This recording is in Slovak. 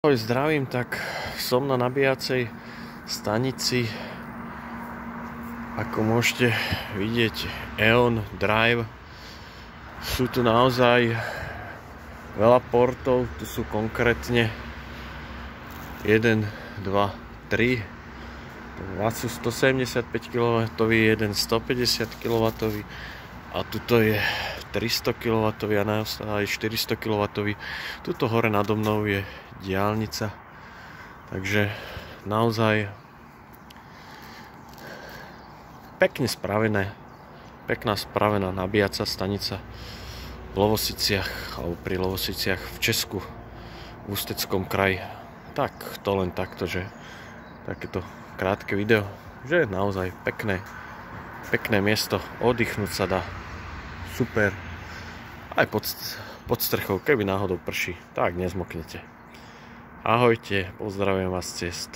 Ahoj, zdravím, tak som na nabíjacej stanici, ako môžete vidieť, E.ON Drive. Sú tu naozaj veľa portov, tu sú konkrétne 1, 2, 3. Dva sú 175 kW, jeden 150 kW a tuto je 300 kW a aj 400 kW. Tuto hore nado mnou je diaľnica, takže naozaj pekne spravené, pekná spravená nabíjacia stanica v Lovosiciach alebo pri Lovosiciach v Česku, v Ústeckom kraji. Tak to len takto, že takéto krátke video, že je naozaj pekné miesto, oddychnúť sa dá, super, aj pod strechou, keby náhodou prší, tak nezmoknete. Ahojte, pozdravujem vás z ciest.